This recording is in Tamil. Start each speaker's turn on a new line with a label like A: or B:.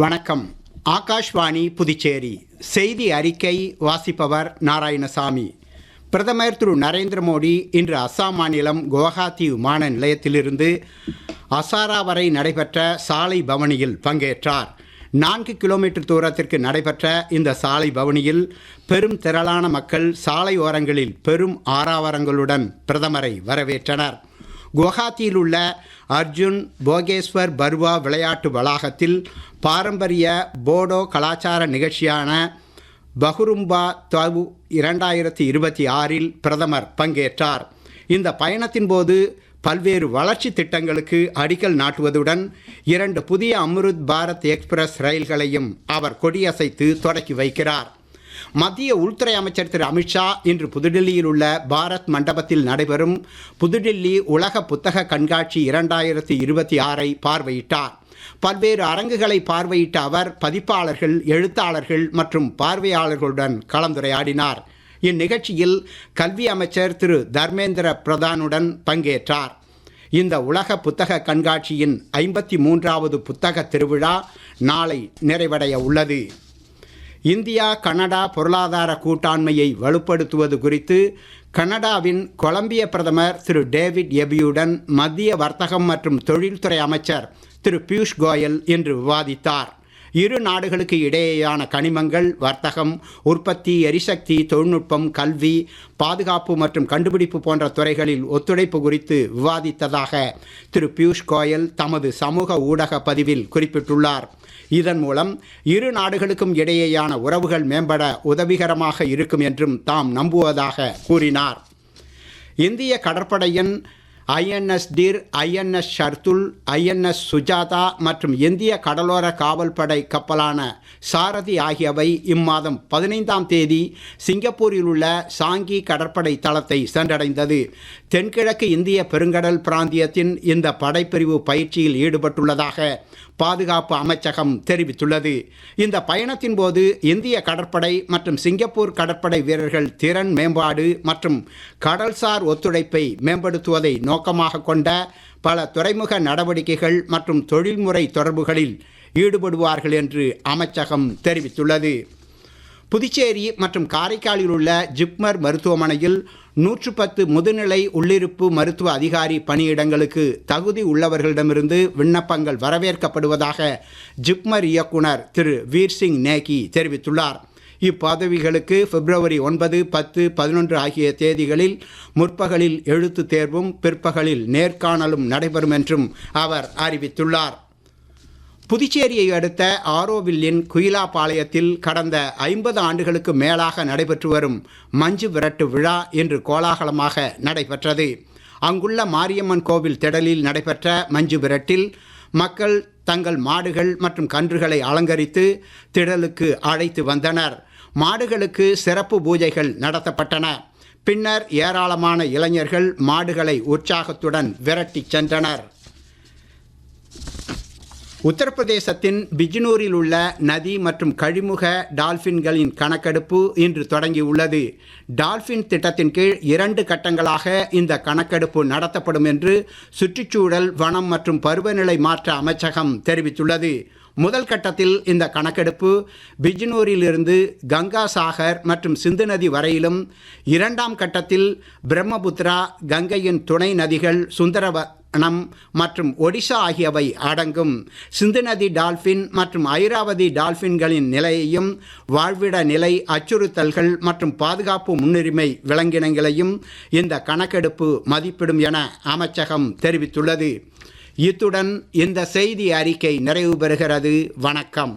A: வணக்கம். ஆகாஷ்வாணி புதுச்சேரி செய்தி அறிக்கை வாசிப்பவர் நாராயணசாமி. பிரதமர் திரு நரேந்திர மோடி இன்று அஸ்ஸாம் மாநிலம் குவஹாத்தி விமான நிலையத்திலிருந்து அசாரா வரை நடைபெற்ற சாலை பவனியில் பங்கேற்றார். 4 கிலோமீட்டர் தூரத்திற்கு நடைபெற்ற இந்த சாலை பவனியில் பெரும் திரளான மக்கள் சாலை ஓரங்களில் பெரும் ஆரவாரங்களுடன் பிரதமரை வரவேற்றனர். குவஹாத்தியில் உள்ள அர்ஜுன் போகேஸ்வர் பருவா விளையாட்டு வளாகத்தில் பாரம்பரிய போடோ கலாச்சார நிகழ்ச்சியான பகுரும்பா தவு 2026இல் பிரதமர் பங்கேற்றார். இந்த பயணத்தின் போது பல்வேறு வளர்ச்சி திட்டங்களுக்கு அடிக்கல் நாட்டுவதுடன் 2 புதிய அம்ருத் பாரத் எக்ஸ்பிரஸ் ரயில்களையும் அவர் கொடியசைத்து தொடக்கி வைக்கிறார். மத்திய உள்துறை அமைச்சர் திரு அமித்ஷா இன்று புதுடில்லியில் உள்ள பாரத் மண்டபத்தில் நடைபெறும் புதுடில்லி உலக புத்தக கண்காட்சி 2026ஐ பார்வையிட்டார். பல்வேறு அரங்குகளை பார்வையிட்ட அவர் பதிப்பாளர்கள், எழுத்தாளர்கள் மற்றும் பார்வையாளர்களுடன் கலந்துரையாடினார். இந்நிகழ்ச்சியில் கல்வி அமைச்சர் திரு தர்மேந்திர பிரதானுடன் பங்கேற்றார். இந்த உலக புத்தக கண்காட்சியின் 53வது புத்தக திருவிழா நாளை நிறைவடைய உள்ளது. இந்தியா கனடா பொருளாதார கூட்டாண்மையை வலுப்படுத்துவது குறித்து கனடாவின் கொலம்பிய பிரதமர் திரு டேவிட் எபியுடன் மத்திய வர்த்தகம் மற்றும் தொழில்துறை அமைச்சர் திரு பியூஷ் கோயல் இன்று விவாதித்தார். இரு நாடுகளுக்கு இடையேயான கனிமங்கள், வர்த்தகம், உற்பத்தி, எரிசக்தி, தொழில்நுட்பம், கல்வி, பாதுகாப்பு மற்றும் கண்டுபிடிப்பு போன்ற துறைகளில் ஒத்துழைப்பு குறித்து விவாதித்ததாக திரு பியூஷ் கோயல் தமது சமூக ஊடக பதிவில் குறிப்பிட்டுள்ளார். இதன் மூலம் இரு நாடுகளுக்கும் இடையேயான உறவுகள் மேம்பட உதவிகரமாக இருக்கும் என்றும் தாம் நம்புவதாக கூறினார். இந்திய கடற்படையின் INS deer, INS Shardul, INS Sujatha மற்றும் இந்திய கடலோர காவல்படை கப்பலான சாரதி ஆகியவை இம்மாதம் 15ஆம் தேதி சிங்கப்பூரில் உள்ள சாங்கி கடற்படை தளத்தை சென்றடைந்தது. தென்கிழக்கு இந்திய பெருங்கடல் பிராந்தியத்தின் இந்த படைப்பிரிவு பயிற்சியில் ஈடுபட்டுள்ளதாக பாதுகாப்பு அமைச்சகம் தெரிவித்துள்ளது. இந்த பயணத்தின் போது இந்திய கடற்படை மற்றும் சிங்கப்பூர் கடற்படை வீரர்கள் திறன் மேம்பாடு மற்றும் கடல்சார் ஒத்துழைப்பை மேம்படுத்துவதை நோக்கமாக கொண்ட பல துறைமுக நடவடிக்கைகள் மற்றும் தொழில்முறை தொடர்புகளில் ஈடுபடுவார்கள் என்று அமைச்சகம் தெரிவித்துள்ளது. புதுச்சேரி மற்றும் காரைக்காலில் உள்ள ஜிப்மர் மருத்துவமனையில் 110 முதுநிலை உள்ளிருப்பு மருத்துவ அதிகாரி பணியிடங்களுக்கு தகுதி உள்ளவர்களிடமிருந்து விண்ணப்பங்கள் வரவேற்கப்படுவதாக ஜிப்மர் இயக்குனர் திரு வீர்சிங் நேகி தெரிவித்துள்ளார். இப்பதவிகளுக்கு பிப்ரவரி 9, 10, 11 ஆகிய தேதிகளில் முற்பகலில் எழுத்துத் தேர்வும் பிற்பகலில் நேர்காணலும் நடைபெறும் என்றும் அவர் அறிவித்துள்ளார். புதுச்சேரியை அடுத்த ஆரோவில்லின் குயிலாபாளையத்தில் கடந்த 50 ஆண்டுகளுக்கு மேலாக நடைபெற்று வரும் மஞ்சு விரட்டு விழா இன்று கோலாகலமாக நடைபெற்றது. அங்குள்ள மாரியம்மன் கோவில் திடலில் நடைபெற்ற மஞ்சு விரட்டில் மக்கள் தங்கள் மாடுகள் மற்றும் கன்றுகளை அலங்கரித்து திடலுக்கு அழைத்து வந்தனர். மாடுகளுக்கு சிறப்பு பூஜைகள் நடத்தப்பட்டன. பின்னர் ஏராளமான இளைஞர்கள் மாடுகளை உற்சாகத்துடன் விரட்டி சென்றனர். உத்தரப்பிரதேசத்தின் பிஜ்னூரில் உள்ள நதி மற்றும் கழிமுக டால்பின்களின் கணக்கெடுப்பு இன்று தொடங்கியுள்ளது. டால்பின் திட்டத்தின் கீழ் 2 கட்டங்களாக இந்த கணக்கெடுப்பு நடத்தப்படும் என்று சுற்றுச்சூழல், வனம் மற்றும் பருவநிலை மாற்ற அமைச்சகம் தெரிவித்துள்ளது. முதல் கட்டத்தில் இந்த கணக்கெடுப்பு பிஜ்னூரிலிருந்து கங்கா சாகர் மற்றும் சிந்து நதி வரையிலும், 2ஆம் கட்டத்தில் பிரம்மபுத்திரா, கங்கையின் துணை நதிகள், சுந்தரவனம் மற்றும் ஒடிசா ஆகியவை அடங்கும். சிந்து நதி டால்பின் மற்றும் ஐராவதி டால்பின்களின் நிலையையும், வாழ்விட நிலை, அச்சுறுத்தல்கள் மற்றும் பாதுகாப்பு முன்னுரிமை விலங்கினங்களையும் இந்த கணக்கெடுப்பு மதிப்பிடும் என அமைச்சகம் தெரிவித்துள்ளது. இத்துடன் இந்த செய்தி அறிக்கை நிறைவு பெறுகிறது. வணக்கம்.